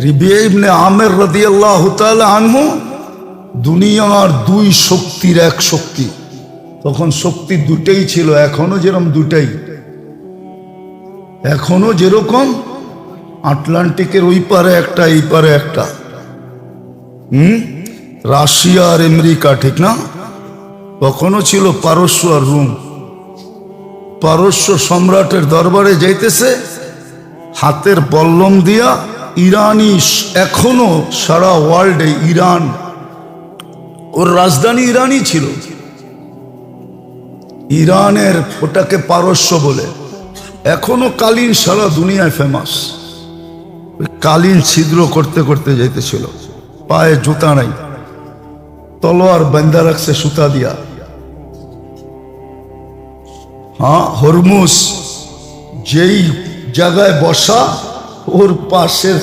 রিবিয়া ইবনে আমের রাদিয়াল্লাহু তাআলা আনহু দুনিয়ার দুই শক্তির এক শক্তি। তখন শক্তি দুটাই ছিল, এখনো যেরকম দুটাই, এখনো যেরকম আটলান্টিকের ওই পারে একটা এই পারে একটা, রাশিয়া আর আমেরিকা, ঠিক না? তখনও ছিল পারস্য আর রোম। পারস্য সম্রাটের দরবারে যাইতেছে হাতের বল্লম দিয়া ইরানি, এখনো সারা ওয়ার্ল্ডে ইরান, ওর রাজধানী ইরানই ছিল। ইরানের ওটাকে পারস্য বলে, এখনো কালীন সারা দুনিয়ায় ফেমাস। কালীন ছিদ্র করতে করতে যাইতেছিল, পায়ে জুতা নাই, তলোয়ার বান্ধা রাখছে সুতা দিয়া। হ্যাঁ, হরমুজ যেই জায়গায় বসা, ওর পাশের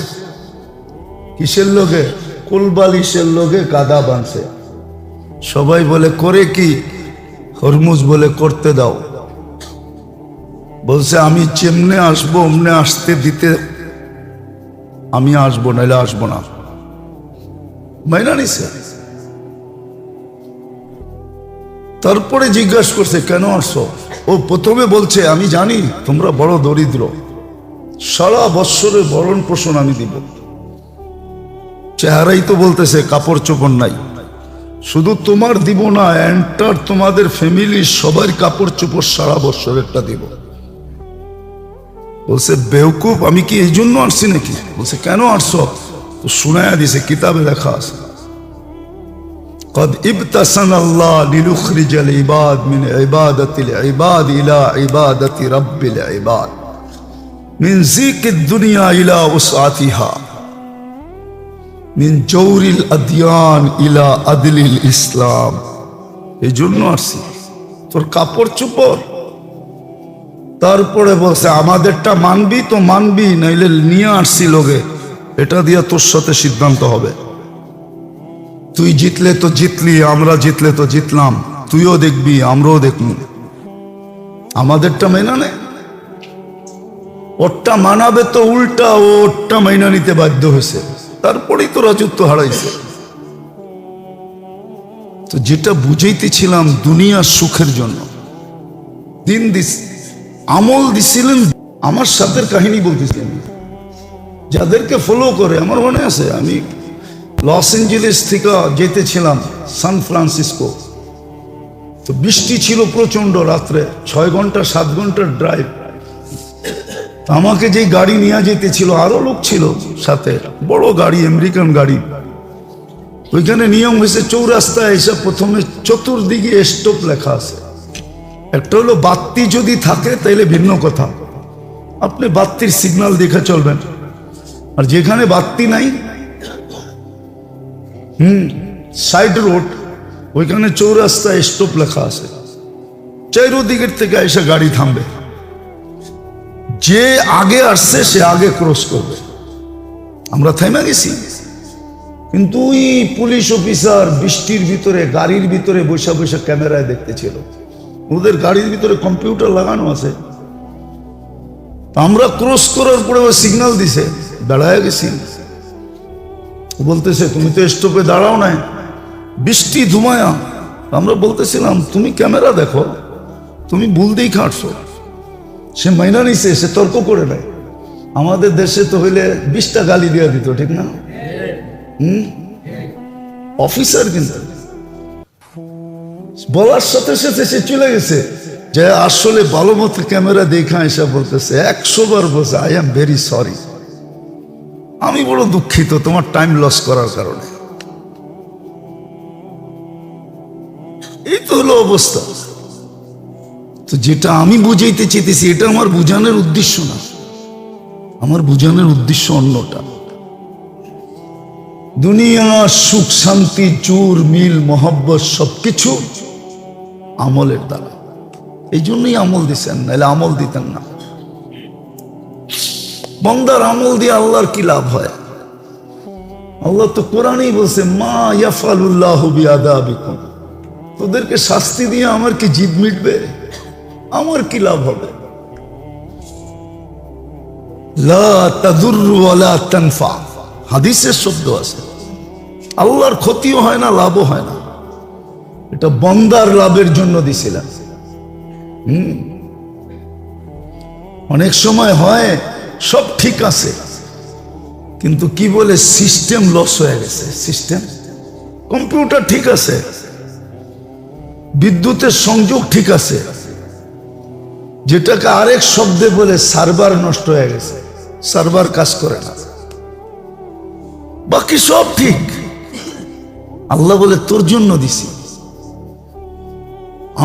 কিসের লোকে, কোলবালিশের লোকে গাদা বাঁধছে। সবাই বলে করে কি? হরমুজ বলে করতে দাও। বলছে আমি যেমনে আসবো অমনে আসতে দিতে আমি আসবো, নাইলে আসবো না। মাইনা নিছে। তারপরে জিজ্ঞাসা করছে কেন আসছো? ও প্রথমে বলছে আমি জানি তোমরা বড় দরিদ্র, সারা বৎসরের ভরণ পোষণ আমি দিব। চেহারাই তো বলতেছে কাপড় চোপড় নাই। শুধু তোমার দিব না, এন্টার তোমাদের ফ্যামিলির সবার কাপড় চোপড় সারা বৎসরেরটা দিব। বলছে বেওকুফ, আমি কি এই জন্য আসছি নাকি? বলছে কেন আসছো? তো শুনায়া দিছে, কিতাবে লেখা আছে قد ابتسم الله ليخرج العباد من عبادة العباد إلى عبادة رب العباد من زيك الدنيا إلى وسعتها من جور الأديان إلى عدل الإسلام। এই জন্য আসছি, তোর কাপড় চোপড়। তারপরে বলছে আমাদেরটা মানবি তো মানবি, নাইলে নিয়ে আসছি লোকে, এটা দিয়া তোর সাথে সিদ্ধান্ত হবে। তুই জিতলে তো জিতলি, আমরা জিতলে তো জিতলাম, তুইও দেখবি আমরাও দেখব। আমাদেরটা মেনা নে, ওরটা মানাবে তো উল্টা ওরটা মাইনা নিতে বাধ্য হয়েছে। তারপরেই তো রাজত্ব হারাইছে। তো যেটা বুঝাইতেছিলাম দুনিয়ার সুখের জন্য দিন দিস আমল দিছিলেন। আমার সাথে কাহিনী বলতেছি আমি, যাদেরকে ফলো করে আমার মনে আছে, আমি লস এঞ্জেলেস থেকে যেতেছিলাম সান ফ্রান্সিসকো। তো বৃষ্টি ছিল প্রচন্ড, রাত্রে 6 ঘন্টা 7 ঘন্টার ড্রাইভ। আমাকে যে গাড়ি নিয়ে যেতেছিল, আরো লোক ছিল সাথে, বড় গাড়ি, আমেরিকান গাড়ি। ওইখানে নিয়ম হয়েছে চৌরাস্তায় এসে প্রথমে চতুর্দিকে স্টপ লেখা আছে। একটা হলো বাতি যদি থাকে তাইলে ভিন্ন কথা, আপনি বাতির সিগন্যাল দেখে চলবেন। আর যেখানে বাতি নাই, সাইড রোড, ওইখানে চৌরাস্তায় স্টপ লেখা আছে। চারিদিকের থেকে এসে গাড়ি থামবে, যে আগে আসছে সে আগে ক্রস করবে। আমরা থেমে গেছি, কিন্তু ওই পুলিশ অফিসার বৃষ্টির ভিতরে গাড়ির ভিতরে বসে বসে ক্যামেরায় দেখতেছিল। ওদের গাড়ির ভিতরে কম্পিউটার লাগানো আছে। আমরা ক্রস করার পরে ও সিগন্যাল দিছে, দাঁড়ায় গেছি। বলতেছে তুমি তো স্টপে দাঁড়াও নাই, বৃষ্টি ধুমায়া। আমরা বলতেছিলাম তুমি ক্যামেরা দেখো, তুমি ভুল দিয়ে খাটছো। সে মাইনা নিছে, সে তর্ক করে নাই। আমাদের দেশে তো হইলে 20টা গালি দেওয়া দিত, ঠিক না? অফিসার কিন্তু বলার সাথে সাথে সে চলে গেছে, যে আসলে ভালো মতো ক্যামেরা দেখা এসে বলতেছে 100 বার বলছে আই এম ভেরি সরি, আমি বড় দুঃখিত তোমার টাইম লস করার কারণে। এই তো হলো অবস্থা। তো যেটা আমি বুঝাইতে চেয়েছি, এটা আমার বুঝানোর উদ্দেশ্য না, আমার বুঝানোর উদ্দেশ্য অন্যটা। দুনিয়া সুখ শান্তি জোর মিল মহব্বত সবকিছু আমলের দ্বারা। এই জন্যই আমল দিচ্ছেন, নাহলে আমল দিতেন না। বান্দার আমল দিয়ে আল্লাহর কি লাভ হয়? আল্লাহ তো কোরআনেই বলছে মা ইয়াফালুল্লাহু বিআযাবিকুম, তোদেরকে শাস্তি দিয়ে আমার কি জিদ মিটবে? আমার কি লাভ হবে? লা তাদুররু ওয়া লা তানফা, হাদিসের শব্দ আছে। আল্লাহর ক্ষতিও হয় না, লাভও হয় না, এটা বন্দার লাভের জন্য দিছিলাম। অনেক সময় হয় সব ঠিক আছে, কিন্তু কি বলে সিস্টেম লস হয়ে গেছে। সিস্টেম, কম্পিউটার ঠিক আছে, বিদ্যুতের সংযোগ ঠিক আছে, যেটাকে আরেক শব্দে বলে সার্ভার নষ্ট হয়ে গেছে, সার্ভার কাজ করে না, বাকি সব ঠিক। আল্লাহ বলে তোর জন্য দিছি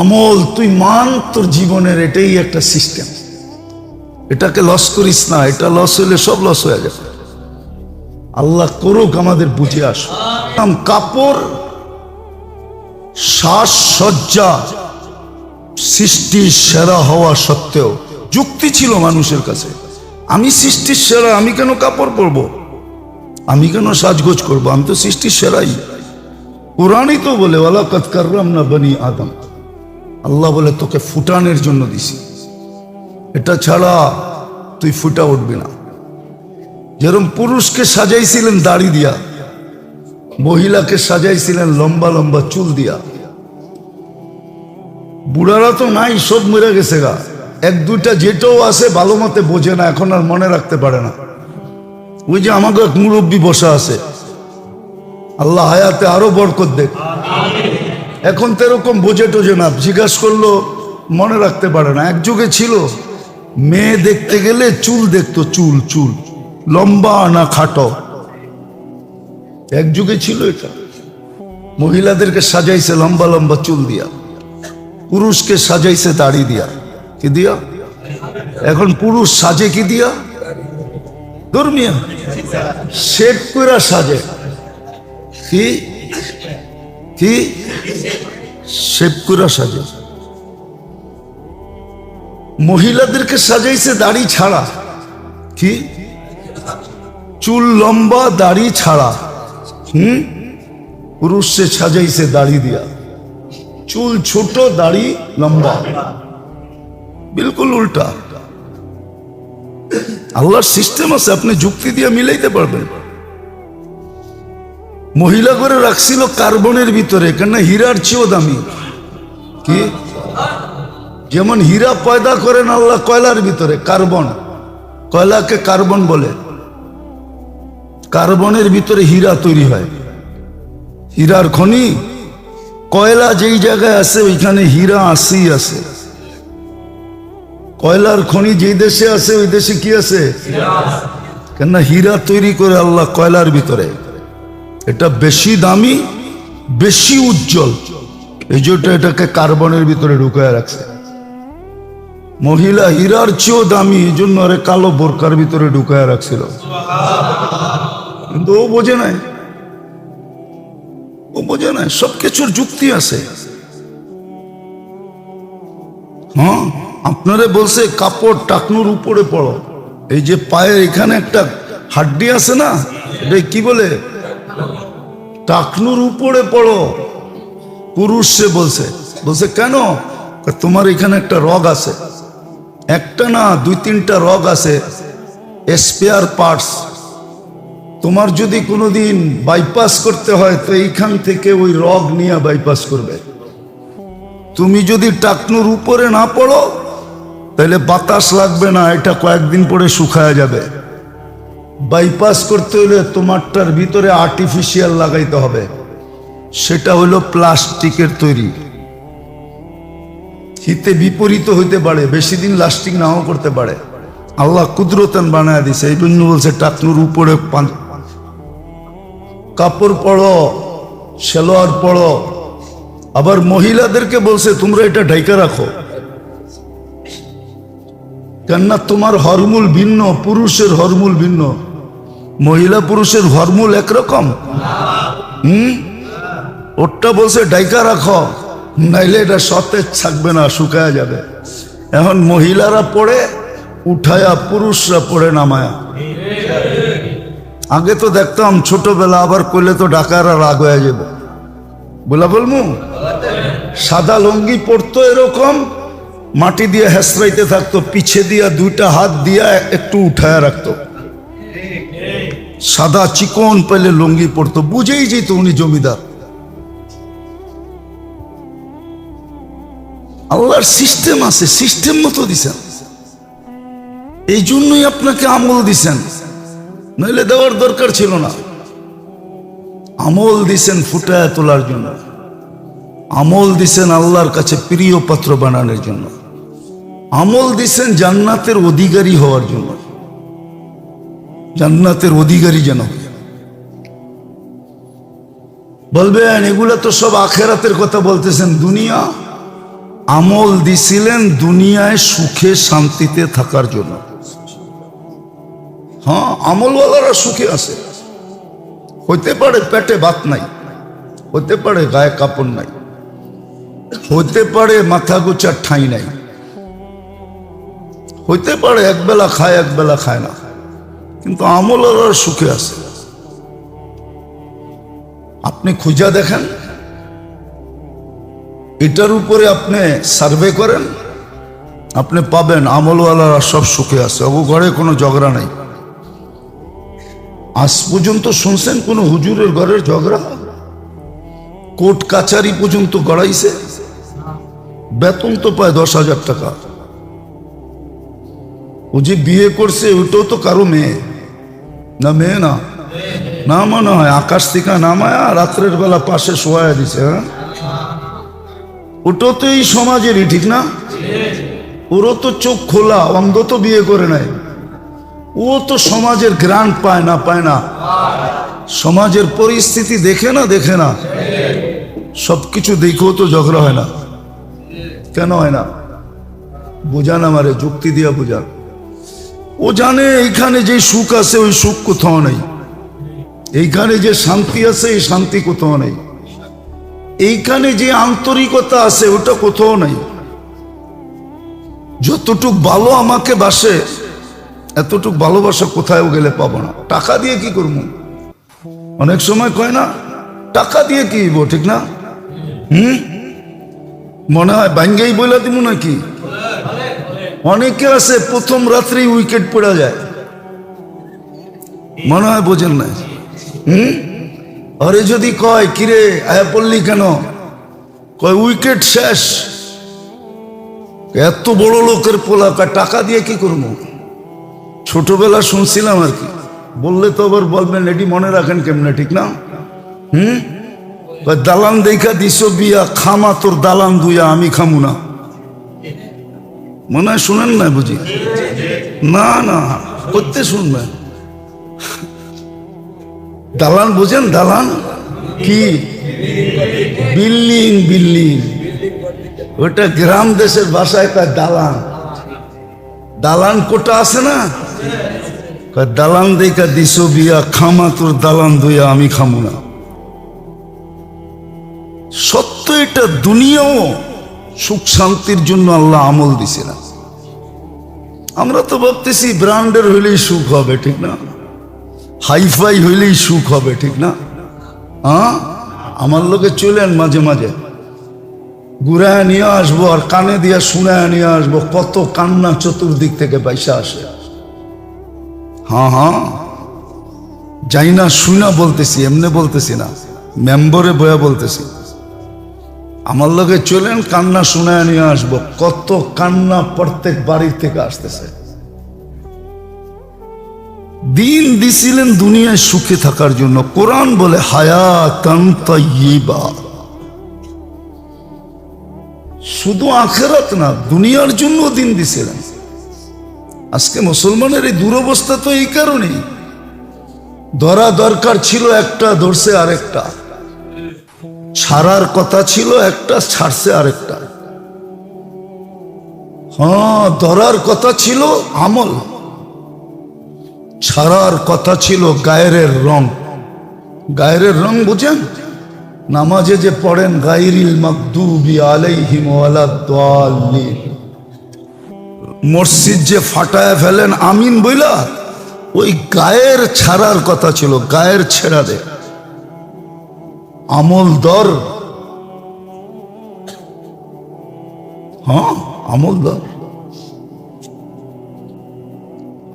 আমল, তুই মান তোর জীবনের, এটাই একটা সিস্টেম, এটাকে লস করিস না, এটা লস হলে সব লস হয়ে যাবে। আল্লাহ করুক আমাদের বুঝে আসো। কাপড়, সাজসজ্জা, সৃষ্টির সেরা হওয়া সত্ত্বেও যুক্তি ছিল মানুষের কাছে, আমি সৃষ্টির সেরা, আমি কেন কাপড় পরবো, আমি কেন সাজগোজ করবো, আমি তো সৃষ্টির সেরাই। কোরআনই তো বলে ওয়ালাকাদ কাররামনা বনি আদম, আল্লাহ বলে তোকে ফুটানোর জন্য দিছি, এটা ছাড়া তুই ফুটা উঠবি না। যেরকম পুরুষকে সাজাইছিলেন দাড়ি দিয়া, মহিলাকে সাজাইছিলেন লম্বা লম্বা চুল দিয়া। বুড়ারা তো নাই, সব মরে গেছে গা, এক দুইটা যেটাও আছে ভালো মতে বোঝে না, এখন আর মনে রাখতে পারে না। ওই যে আমাকে এক মুরব্বী বসা আছে, আল্লাহ হায়াতে আরো বরকত দেখ, এখন তো এরকম বোঝে টোঝে না, জিজ্ঞাসা করলো মনে রাখতে পারে না। এক যুগে ছিল মেয়ে দেখতে গেলে চুল দেখতো, চুল চুল লম্বা না খাটো, এক যুগে ছিল এটা। মহিলাদেরকে সাজাইছে লম্বা লম্বা চুল দিয়া, পুরুষকে সাজাইছে দাড়ি দিয়া। কি দিয়া? এখন পুরুষ সাজে কি দিয়া? ধর্মিয়া শেভ কইরা সাজে। কি কি শেভ কইরা সাজে। মহিলাদেরকে সাজাইছে দাড়ি ছাড়া, কি চুল লম্বা দাড়ি ছাড়া। পুরুষে সাজাইছে দাড়ি দিয়া, চুল ছোট দাড়ি লম্বা, বিলকুল উল্টা। আল্লাহর সিস্টেম আছে, আপনি যুক্তি দিয়ে মিলাইতে পারবেন। মহিলা করে রাখছিল কার্বনের ভিতরে, কেন হীরার চেয়েও দামি। কি যেমন হীরা পয়দা করেন আল্লাহ কয়লার ভিতরে, কার্বন, কয়লাকে কার্বন বলে, কার্বনের ভিতরে হীরা তৈরি হয়। হীরার খনি, কয়লা যেই জায়গায় আছে ওইখানে হীরা আসেই আছে। কয়লার খনি যেই দেশে আছে ওই দেশে কি আছে? কেননা হীরা তৈরি করে আল্লাহ কয়লার ভিতরে, এটা বেশি দামি, বেশি উজ্জ্বল, এই জন্য এটাকে কার্বনের ভিতরে ঢুকায় রাখছে। মহিলা হীরার চেয়েও দামি, এই জন্য আরে কালো বোরকার ভিতরে ঢুকায় রাখছিল, কিন্তু ও বোঝে নাই, ও বোঝে নাই, সবকিছুর যুক্তি আছে। হ্যাঁ, আপনারে বলছে কাপড় টাকনুর উপরে পড়ো, এই যে পায়ের এখানে একটা হাড্ডি আছে না, এটা কি বলে? টাকনুর উপরে পড়ো। পুরুষ সে বলছে, বলছে কেন? তোমার এখানে একটা রগ আছে, একটা না দুই তিনটা রগ আছে, স্পেয়ার পার্টস। তোমার যদি কোনোদিন বাইপাস করতে হয় তো এইখান থেকে ওই রগ নিয়ে বাইপাস করবে। তুমি যদি টাকনুর উপরে না পড়ো তাহলে বাতাস লাগবে না, এটা কয়েকদিন পরে শুকায় যাবে। বাইপাস করতে হলে তোমারটার ভিতরে আর্টিফিশিয়াল লাগাইতে হবে, সেটা হলো প্লাস্টিকের তৈরি। হিতে বিপরীত হইতে পারে, বেশি দিন লাস্টিং নাও করতে পারে। আল্লাহ কুদরতান বানায় দিছে, এই জন্য বলছে টাকনুর উপরে কাপড় পরো, সেলোয়ার পরো। আবার মহিলাদেরকে বলছে তোমরা এটা ঢাইকা রাখো, কেননা তোমার হরমুল ভিন্ন, পুরুষের হরমুল ভিন্ন। মহিলা পুরুষের হরমুল একরকম। ওটা বলছে ঢাইকা রাখো, নাইলে এটা সতেজ থাকবে না, শুকায়া যাবে। এখন মহিলারা পড়ে উঠায়া, পুরুষরা পড়ে নামায়া। আগে তো দেখতাম ছোটবেলা, আবার করলে তো ডাকারা রাগ হয়ে যাবে, বলা বলমু। সাদা লঙ্গি পড়তো এরকম, মাটি দিয়ে হেসরাইতে থাকতো, পিছে দিয়া দুইটা হাত দিয়া একটু উঠায়া রাখতো। সাদা চিকন পেলে লুঙ্গি পরতো, বুঝেই যেত উনি জমিদার। আল্লাহর সিস্টেম আছে, সিস্টেম মতো দিছেন। এই জন্যই আপনাকে আমল দিছেন, নইলে দেওয়ার দরকার ছিল না। আমল দিছেন ফুটায় তোলার জন্য, আমল দিছেন আল্লাহর কাছে প্রিয় পাত্র বানানোর জন্য, আমল দিছেন জান্নাতের অধিকারী হওয়ার জন্য, জান্নাতের অধিকারী যেন। বলবেন এগুলা তো সব আখেরাতের কথা বলতেছেন, দুনিয়া। আমল দিছিলেন দুনিয়ায় সুখে শান্তিতে থাকার জন্য। হ্যাঁ, আমলওয়ালারা সুখে আছে। হইতে পারে পেটে ভাত নাই, হতে পারে গায়ে কাপড় নাই, হইতে পারে মাথা গোছার ঠাঁই নাই, হইতে পারে একবেলা খায় একবেলা খায় না, কিন্তু আমলওয়ালারা সুখে আছে। আপনি খুঁজা দেখেন, এটার উপরে আপনি সার্ভে করেন, আপনি পাবেন আমলওয়ালারা সব সুখে আছে, ও ঘরে কোনো ঝগড়া নাই। আজ পর্যন্ত শুনছেন কোন হুজুরের ঘরের ঝগড়া? কোর্ট কাচারি পর্যন্ত গড়াইছে, বেতন তো পায় 10,000 টাকা। ও যে বিয়ে করছে ওটাও তো কারো মেয়ে না, মেয়ে না, না মনে হয় আকাশ থেকে নামায়া রাত্রের বেলা পাশে শোয়া দিছে। হ্যাঁ, ওটাও তো এই সমাজেরই, ঠিক না? ওরও তো চোখ খোলা, অন্ধ তো বিয়ে করে নাই। ও তো সমাজের গ্রান্ট পায় না, পায় না, সমাজের পরিস্থিতি দেখে না, দেখে না, সবকিছু দেখেও তো ঝগড়া হয় না। কেন হয় না? বোঝান আমারে, যুক্তি দিয়া বোঝান। ও জানে এইখানে যে সুখ আছে ওই সুখ কোথাও নেই, এইখানে যে শান্তি আছে এই শান্তি কোথাও নেই, এইখানে যে আন্তরিকতা আছে ওটা কোথাও নেই। যতটুক ভালো আমাকে বাসে এতটুক ভালোবাসা কোথাও গেলে পাবো না। টাকা দিয়ে কি করবো? অনেক সময় কয় না টাকা দিয়ে কি হইব, ঠিক না? মনে হয় ভাঙ্গেই বইলা দিব নাকি? অনেকে আছে প্রথম রাত্রেই উইকেট পড়া যায়, মনে হয় বোঝেন না। আরে যদি কয় কিরে আয়া পড়লি কেন, কয় উইকেট শেষ। এত বড় লোকের পোলা, কয় টাকা দিয়ে কি করবো? ছোটবেলা শুনছিলাম আর কি, বললে তো আবার বলবেন এটি মনে রাখেন কেমনে, ঠিক না? দালান দেখা দিস বিয়া, খামা তোর দালান দুইয়া আমি খামু না। মনে হয় শুনেন না বুঝি? না না, করতে শুনবেন। দালান বুঝেন? দালান কি? Building, building. ওটা গ্রাম দেশের ভাষায় কয় দালান। দালান কোটা আছে না, দালান দেখা দিস বিয়া, খামা তোর দালান দুইয়া আমি খামু না। সত্য এটা, দুনিয়াও সুখ শান্তির জন্য আল্লাহ আমল দিছে না। আমরা তো ভাবতেছি ব্র্যান্ডের হইলেই সুখ হবে, ঠিক না? হাইফাই হইলেই সুখ হবে, ঠিক না? হ্যাঁ, আমার লোকে চলেন মাঝে মাঝে, ঘুরায় নিয়ে আসবো আর কানে দিয়া শুনায় নিয়ে আসবো, কত কান্না চতুর্দিক থেকে পয়সা আসে। হ্যাঁ হ্যাঁ, যাই না শুনা বলতেছি, এমনি বলতেছি না, মেম্বরে বয়া বলতেছি। আমার লোকে চলেন, কান্না শুনায় নিয়ে আসবো, কত কান্না প্রত্যেক বাড়ির থেকে আসতেছে। দিন দিছিলেন দুনিয়ায় সুখে থাকার জন্য। কোরআন বলে হায়াতান তাইয়্যিবা, শুধু আখিরাত না দুনিয়ার জন্য দিন দিছিলেন। আজকে মুসলমানের এই দুরবস্থা তো এই কারণেই, ধরা দরকার ছিল একটা, ধরছে আরেকটা, ছাড়ার কথা ছিল একটা, ছাড়ছে আরেকটা। হ্যাঁ, ধরার কথা ছিল আমল, ছাড়ার কথা ছিল গায়ের রং। গায়ের রং বুঝেন? নামাজে যে পড়েন গায়রিল মাগদুবি আলাইহিম ওয়ালাদ-দাল্লিন, মসজিদ যে ফাটায় ফেলেন আমিন বইলা, ওই গায়ের ছাড়ার কথা ছিল, গায়ের ছেড়া দে। আমল দর, হ্যাঁ আমল দর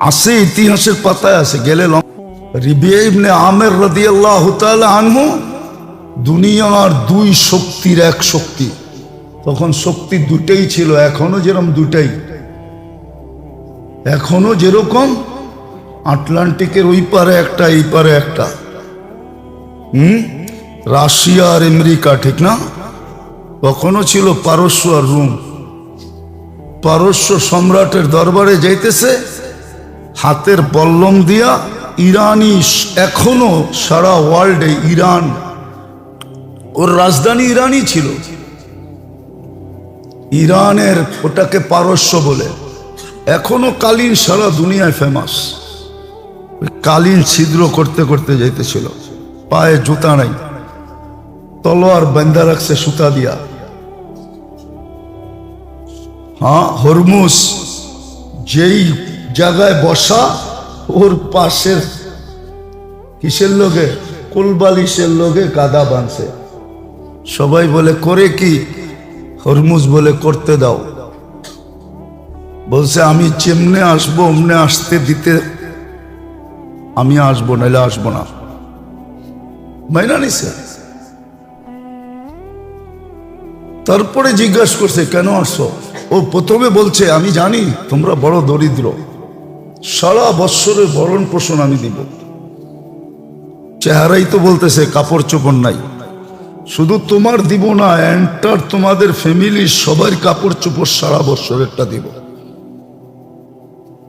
আছে, ইতিহাসের পাতায় আছে, গেলে রিবিয়া ইবনে আমের রাদিয়াল্লাহু তাআলা আনহু দুনিয়ার দুই শক্তির এক শক্তি। তখন শক্তি দুটাই ছিল, এখনো যেরকম দুটাই, এখনো যেরকম আটলান্টিকের ওই পারে একটা এই পারে একটা, রাশিয়া আর আমেরিকা, ঠিক না? তখনও ছিল পারস্য আর রোম। পারস্য সম্রাটের দরবারে যাইতেছে হাতের বল্লম দিয়া ইরানি, এখনো সারা ওয়ার্ল্ডে ইরান, ওর রাজধানী ইরানই ছিল। ইরানের ওটাকে পারস্য বলে, এখনো কালীন সারা দুনিয়ায় ফেমাস। কালীন ছিদ্র করতে করতে যাইতেছিল, পায়ে জুতা নাই, তলোয়ার বান্ধা রাখছে সুতা দিয়া। হ্যাঁ, হরমুজ যেই জায়গায় বসা, ওর পাশের কিসের লোকে, কোলবালিশের লোকে কাদা বাঁধছে। সবাই বলে করে কি? হরমুজ বলে করতে দাও। বলছে আমি যেমনে আসবো অমনে আসতে দিতে আমি আসবো, নাইলে আসবো না। মাইনা নিছে। তারপরে জিজ্ঞাসা করছে কেন আসছো? ও প্রথমে বলছে আমি জানি তোমরা বড় দরিদ্র, সারা বৎসরের ভরণ পোষণ আমি দিব। চেহারাই তো বলতেছে কাপড় চোপড় নাই। শুধু তোমার দিব না, এন্টার তোমাদের ফ্যামিলির সবার কাপড় চোপড় সারা বৎসরেরটা দিব।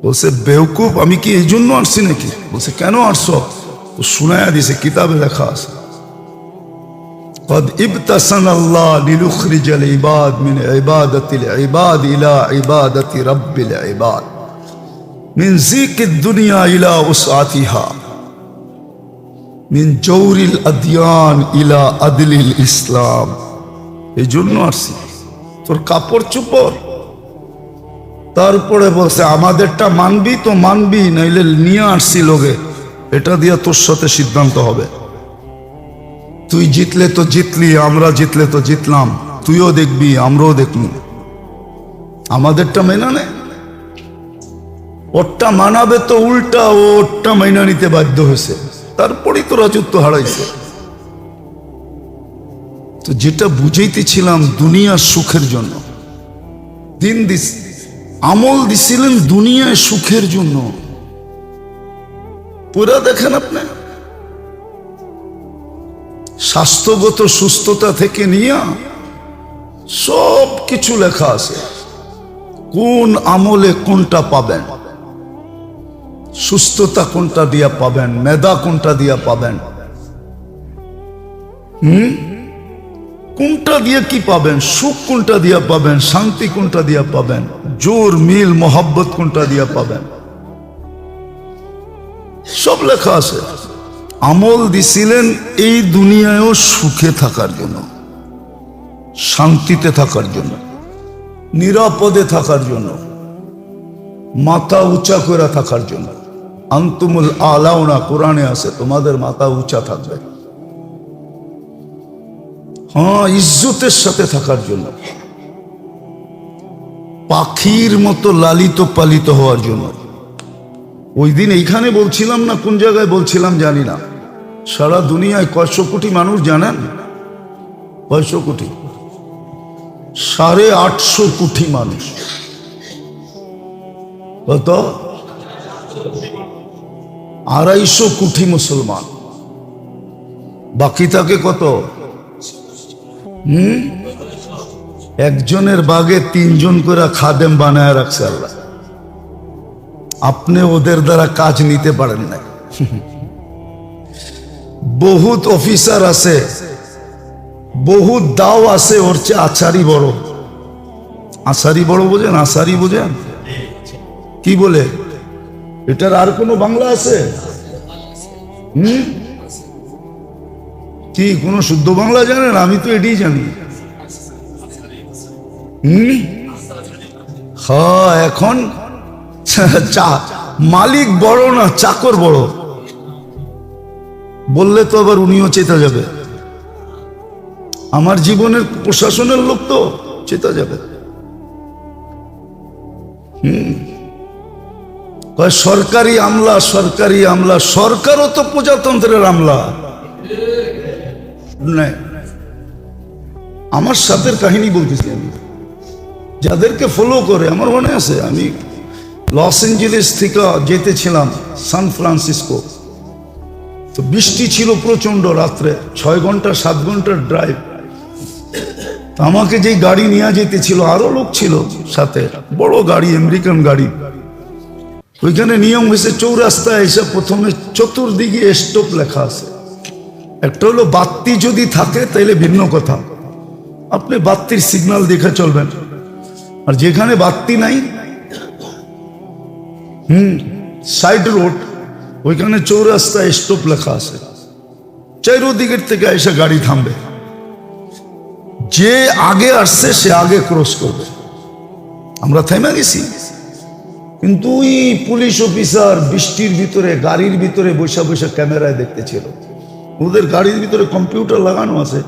বলছে বেওকুফ, আমি কি এই জন্য আসছি নাকি? বলছে কেন আসছো? তো শুনায়া দিছে, কিতাবে লেখা আছে قد ابتسن الله ليخرج العباد من عبادة العباد إلى عبادة رب العباد من زيك الدنيا إلى وسعتها من جور الأديان إلى عدل الإسلام। এই জন্য আসছি, তোর কাপড় চোপড়। তারপরে বলছে আমাদেরটা মানবি তো মানবি, নাইলে নিয়ে আসছি লোকে, এটা দিয়া তোর সাথে সিদ্ধান্ত হবে। তুই জিতলে তো জিতলি, আমরা জিতলে তো জিতলাম, তুইও দেখবি আমরাও দেখবি। আমাদেরটা মেনা নে, ওরটা মানাবে তো উল্টা ওরটা মাইনা নিতে বাধ্য হয়েছে, তারপরেই তো রাজত্ব হারাইছে। তো যেটা বুঝাইতেছিলাম দুনিয়ার সুখের জন্য দিন দিস, আমল দিছিলেন দুনিয়ায় সুখের জন্য। পুরা দেখেন আপনি, স্বাস্থ্যগত সুস্থতা থেকে নিয়ে সব কিছু লেখা আছে, কোন আমলে কোনটা পাবেন, সুস্থতা কোনটা দিয়া পাবেন, মেধা কোনটা দিয়া পাবেন, কোনটা দিয়ে কি পাবেন, সুখ কোনটা দিয়া পাবেন, শান্তি কোনটা দিয়া পাবেন, জোর মিল মোহাব্বত কোনটা দিয়া পাবেন, সব লেখা আছে। আমল দিছিলেন এই দুনিয়ায়ও সুখে থাকার জন্য, শান্তিতে থাকার জন্য, নিরাপদে থাকার জন্য, মাথা উঁচা করে থাকার জন্য। আনতুমুল আলাউনা কোরআনে আছে, তোমাদের মাথা উঁচা থাকবে। হ্যাঁ, ইজ্জতের সাথে থাকার জন্য, পাখির মতো লালিত পালিত হওয়ার জন্য। ওই দিন এইখানে বলছিলাম না, কোন জায়গায় বলছিলাম জানি না, সারা দুনিয়ায় কয়শো কোটি মানুষ জানেন? কয়শো কোটি? 850 কোটি মানুষ। কত? 250 কোটি মুসলমান। বাকি থাকে কত? একজনের বাগে 3 জন করে খাদেম বানায় রাখছে আল্লাহ। আপনি ওদের দ্বারা কাজ নিতে পারেন না। বহুত অফিসার আছে, বহুত দাও আছে, ওর চেয়ে আচারি বড়। আচারি বড় বোঝেন? আচারি বোঝেন কি বলে? এটার আর কোনো বাংলা আছে? কি কোনো শুদ্ধ বাংলা জানেন? আমি তো এটাই জানি। হ্যাঁ, এখন মালিক বড় না চাকর বড় বললে তো আবার উনিও চেতা যাবে। আমার জীবনের প্রশাসনের লোক তো চেতা যাবে। কয় সরকারি আমলা, সরকারি আমলা। সরকারও তো প্রজাতন্ত্রের আমলা। আমার সাথে কাহিনী বলতেছি আমি, যাদেরকে ফলো করে। আমার মনে আছে আমি লস এঞ্জেলেস থেকে যেতেছিলাম সান ফ্রান্সিসকো, তো বৃষ্টি ছিল প্রচন্ড, রাত্রে 6 ঘন্টা 7 ঘন্টার ড্রাইভ। আমাকে যেই গাড়ি নিয়ে যেতেছিল, আরো লোক ছিল সাথে, বড় গাড়ি, আমেরিকান গাড়ি। ওইখানে নিয়ম হয়েছে চৌরাস্তায় এসে প্রথমে চতুর্দিকে স্টপ লেখা আছে। একটা হলো বাতি যদি থাকে তাইলে ভিন্ন কথা, আপনি বাতির সিগন্যাল দেখে চলবেন। আর যেখানে বাতি নাই, সাইড রোড, ওইখানে চৌরাস্তায় স্টপ লেখা আছে। চারোদিকের থেকে এসে গাড়ি থামবে, যে আগে আসছে সে আগে ক্রস করবে। আমরা থেমে গেছি, কিন্তু ওই পুলিশ অফিসার বৃষ্টির ভিতরে গাড়ির ভিতরে বসে বসে ক্যামেরায় দেখতেছিল। ওদের গাড়ির ভিতরে কম্পিউটার লাগানো আছে।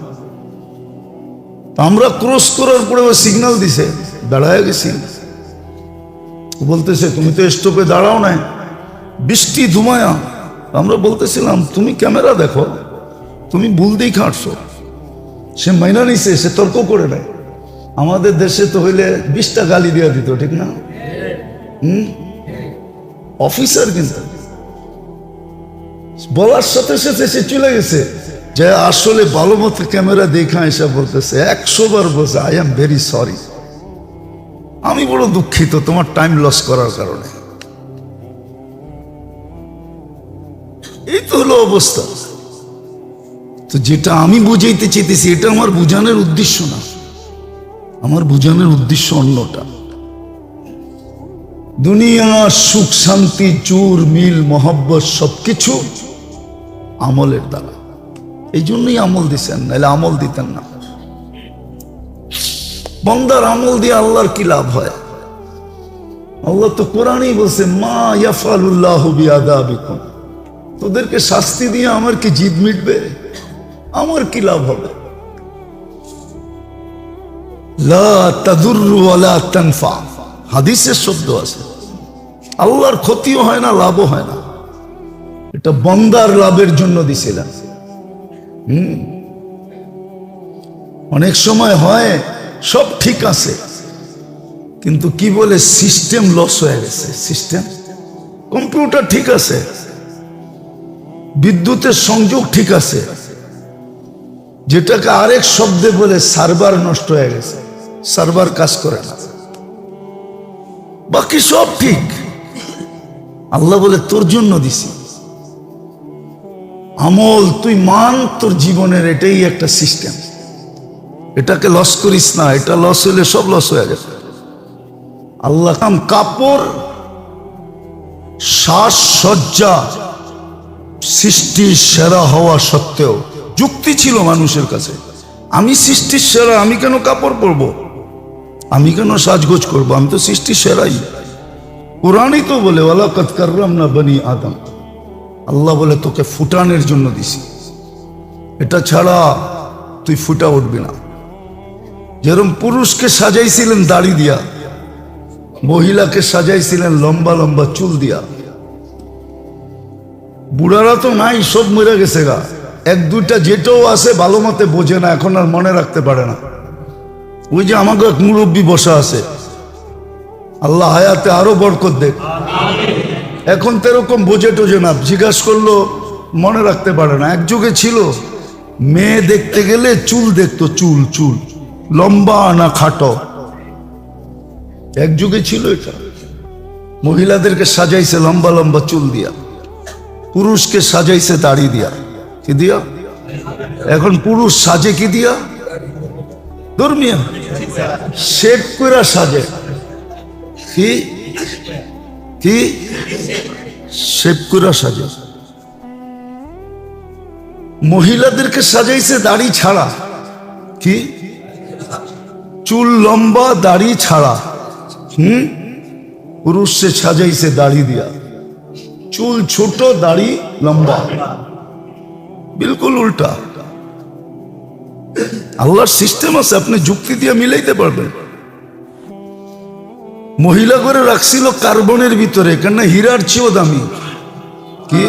আমরা ক্রস করার পরে ও সিগন্যাল দিছে, দাঁড়ায় গেছি। বলতেছে তুমি তো স্টপে দাঁড়াও নাই, বৃষ্টি ধুমায়া। আমরা বলতেছিলাম তুমি ক্যামেরা দেখো, তুমি ভুল দিয়ে খাটছো। সে মাইনা নিছে, সে তর্ক করে নেয়। আমাদের দেশে তো হইলে 20টা গালি দেওয়া দিত, ঠিক না? অফিসার কিন্তু বলার সাথে সাথে সে চলে গেছে, যে আসলে ভালো মতো ক্যামেরা দেখা এসে বলতেছে 100 বার বলছে আই এম ভেরি সরি, আমি বড় দুঃখিত তোমার টাইম লস করার কারণে। এই তো হলো অবস্থা। তো যেটা আমি বুঝাইতে চেয়েছি, এটা আমার বুঝানোর উদ্দেশ্য না, আমার বুঝানোর উদ্দেশ্য অন্যটা। দুনিয়া সুখ শান্তি জোর মিল মহব্বত সবকিছু আমলের দ্বারা। এই জন্যই আমল দিচ্ছেন, নাহলে আমল দিতেন না। বান্দার আমল দিয়ে আল্লাহর কি লাভ হয়? আল্লাহ তো কোরআনই বলছে মা ইয়াফালুল্লাহু বিআযাবিকুম, তোদেরকে শাস্তি দিয়ে আমার কি জিদ মিটবে? আমার কি লাভ হবে? লা তাদুররু ওয়ালা তানফা, হাদিসের শব্দ আছে। আল্লাহর ক্ষতিও হয় না, লাভও হয় না। এটা বান্দার লাভের জন্য দিছিলেন। অনেক সময় হয় সব ঠিক আছে, কিন্তু কি বলে সিস্টেম লস হয়ে গেছে। সিস্টেম, কম্পিউটার ঠিক আছে, বিদ্যুতের সংযোগ ঠিক আছে, যেটাকে আরেক শব্দে বলে সার্ভার নষ্ট হয়ে গেছে, সার্ভার কাজ করে না, বাকি সব ঠিক। আল্লাহ বলে তোর জন্য দিছি আমল, তুই মান তোর জীবনের, এটাই একটা সিস্টেম। এটাকে লস করিস না, এটা লস হলে সব লস হয়ে গেছে। আল্লাহ কাপড় সাজসজ্জা সৃষ্টির সেরা হওয়া সত্ত্বেও যুক্তি ছিল মানুষের কাছে, আমি সৃষ্টির সেরা, আমি কেন কাপড় পরবো, আমি কেন সাজগোজ করবো, আমি তো সৃষ্টির সেরাই। কোরআনই তো বলে ওয়ালাকাদ কাররামনা বনি আদম, আল্লাহ বলে তোকে ফুটানোর জন্য দিছি, এটা ছাড়া তুই ফুটা উঠবি না। যেরকম পুরুষকে সাজাইছিলেন দাড়ি দিয়া, মহিলাকে সাজাইছিলেন লম্বা লম্বা চুল দিয়া। বুড়ারা তো নাই, সব মরে গেছে গা। 1-2টা যেটাও আছে ভালো মতে বোঝে না, এখন আর মনে রাখতে পারে না। ওই যে আমাকে এক মুরব্বী বসা আছে, আল্লাহ হায়াতে আরো বরকত দেখ। এখন তো এরকম বোঝে টোঝে না, জিজ্ঞাসা করলো মনে রাখতে পারে না। এক যুগে ছিল মেয়ে দেখতে গেলে চুল দেখতো, চুল চুল লম্বা না খাটো, এক যুগে ছিল এটা। মহিলাদেরকে সাজাইছে লম্বা লম্বা চুল দিয়া, পুরুষকে সাজাইছে দাড়ি দিয়া। কি দিয়া? এখন পুরুষ সাজে কি দিয়া? ধর্মীয় শেভ করে সাজে। কি কি শেভ করে সাজে। মহিলাদেরকে সাজাইছে দাড়ি ছাড়া, কি চুল লম্বা দাড়ি ছাড়া। পুরুষে সাজাইছে দাড়ি দিয়া, চুল ছোট দাড়ি লম্বা, বিলকুল উল্টা। আল্লাহর সিস্টেম আছে, আপনি যুক্তি দিয়ে মিলাইতে পারবেন। মহিলা করে রাখছিল কার্বনের ভিতরে, কেন হীরার চেয়েও দামি। কি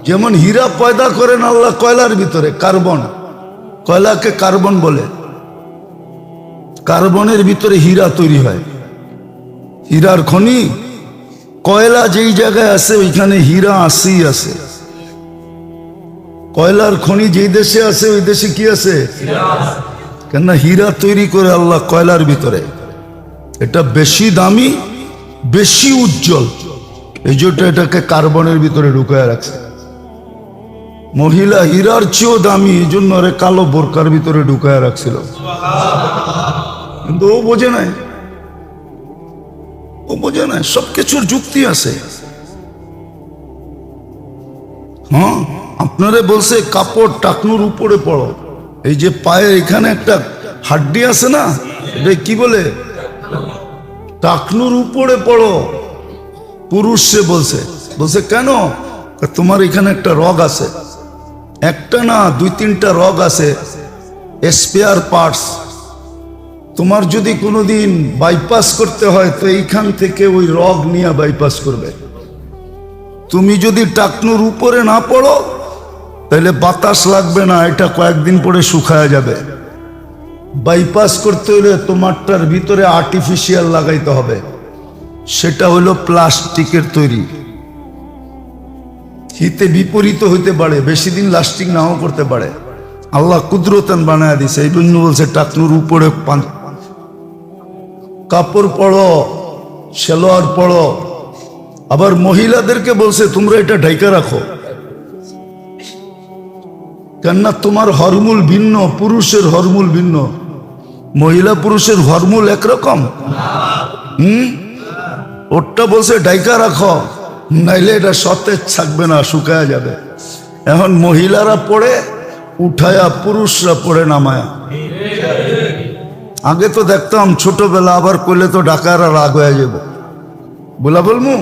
যেমন হীরা পয়দা করেন আল্লাহ কয়লার ভিতরে, কার্বন, কয়লাকে কার্বন বলে। কার্বনের ভিতরে হীরা তৈরি হয়, হীরার খনি। কয়লা যেই জায়গায় আছে ওইখানে হীরা আসেই আছে। কয়লার খনি যেই দেশে আছে ওই দেশে কি আছে? কেননা হীরা তৈরি করে আল্লাহ কয়লার ভিতরে। এটা বেশি দামি, বেশি উজ্জ্বল, এই জন্য এটাকে কার্বনের ভিতরে ঢুকায় রাখছে। মহিলা হীরার চেয়েও দামি, এই জন্য আরে কালো বোরকার ভিতরে ঢুকায় রাখছিল। কিন্তু ও বোঝে নাই, ও বোঝে নাই, সবকিছুর যুক্তি আছে। হ্যাঁ, আপনারে বলছে কাপড় টাকনুর উপরে পড়ো। এই যে পায়ের এখানে একটা হাড্ডি আছে না, এটা কি বলে? টাকনুর উপরে পড়ো। পুরুষ সে বলছে, বলছে কেন? তোমার এখানে একটা রগ আছে, একটা না দুই তিনটা রগ আছে, স্পেয়ার পার্টস। তোমার যদি কোনোদিন বাইপাস করতে হয় তো এইখান থেকে ওই রগ নিয়ে বাইপাস করবে। তুমি যদি টাকনুর উপরে না পড়ো তাহলে বাতাস লাগবে না, এটা কয়েকদিন পরে শুকায় যাবে। বাইপাস করতে হলে তোমারটার ভিতরে আর্টিফিশিয়াল লাগাইতে হবে, সেটা হলো প্লাস্টিকের তৈরি। হিতে বিপরীত হইতে পারে, বেশি দিন লাস্টিং নাও করতে পারে। আল্লাহ কুদরতান বানায় দিছে, এই জন্য বলছে টাকনুর উপরে কাপড় পড়ো, সেলোয়ার পড়ো। আবার মহিলাদেরকে বলছে তোমরা এটা ঢাইকা রাখো, কেননা তোমার হরমুল ভিন্ন, পুরুষের হরমুল ভিন্ন। মহিলা পুরুষের হরমুল একরকম। ওটা বলছে ঢাইকা রাখো, নাইলে এটা সতেজ থাকবে না, শুকায়া যাবে। এখন মহিলারা পড়ে উঠায়া, পুরুষরা পড়ে নামায়া। আগে তো দেখতাম ছোটবেলা, আবার করলে তো ডাকারা রাগ হয়ে যাব। বলা বলমু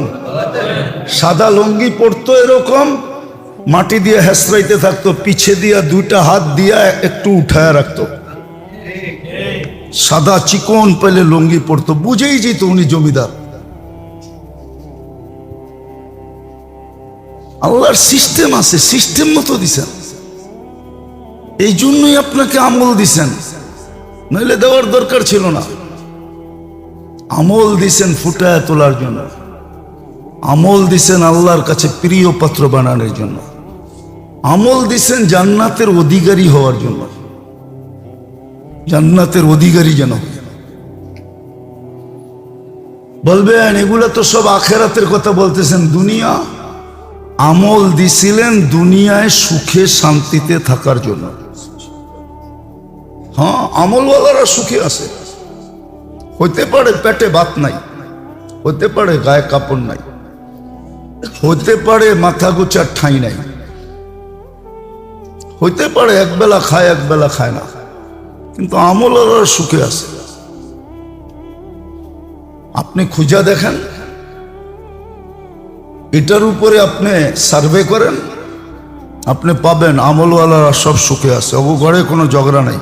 সাদা লুঙ্গি পড়তো এরকম, মাটি দিয়ে হেসরাইতে থাকতো, পিছে দিয়া দুইটা হাত দিয়া একটু উঠায়া রাখতো। সাদা চিকন পেলে লুঙ্গি পড়তো, বুঝেই যেত উনি জমিদার। আল্লাহর সিস্টেম আছে, সিস্টেম মতো দিছেন। এই জন্যই আপনাকে আমল দিছেন, নইলে দেওয়ার দরকার ছিল না। আমল দিছেন ফুটায় তোলার জন্য, আমল দিছেন আল্লাহর কাছে প্রিয় পাত্র বানানোর জন্য, আমল দিছেন জান্নাতের অধিকারী হওয়ার জন্য, জান্নাতের অধিকারী যেন। বলবেন এগুলা তো সব আখেরাতের কথা বলতেছেন, দুনিয়া। আমল দিছিলেন দুনিয়ায় সুখে শান্তিতে থাকার জন্য। হ্যাঁ, আমলওয়ালারা সুখে আছে। হইতে পারে পেটে ভাত নাই, হতে পারে গায়ে কাপড় নাই, হতে পারে মাথা গোছার ঠাঁই নাই, হইতে পারে একবেলা খায় একবেলা খায় না, কিন্তু আমলওয়ালারা সুখে আছে। আপনি খুঁজা দেখেন, এটার উপরে আপনি সার্ভে করেন, আপনি পাবেন আমলওয়ালারা সব সুখে আছে, ও ঘরে কোনো ঝগড়া নাই।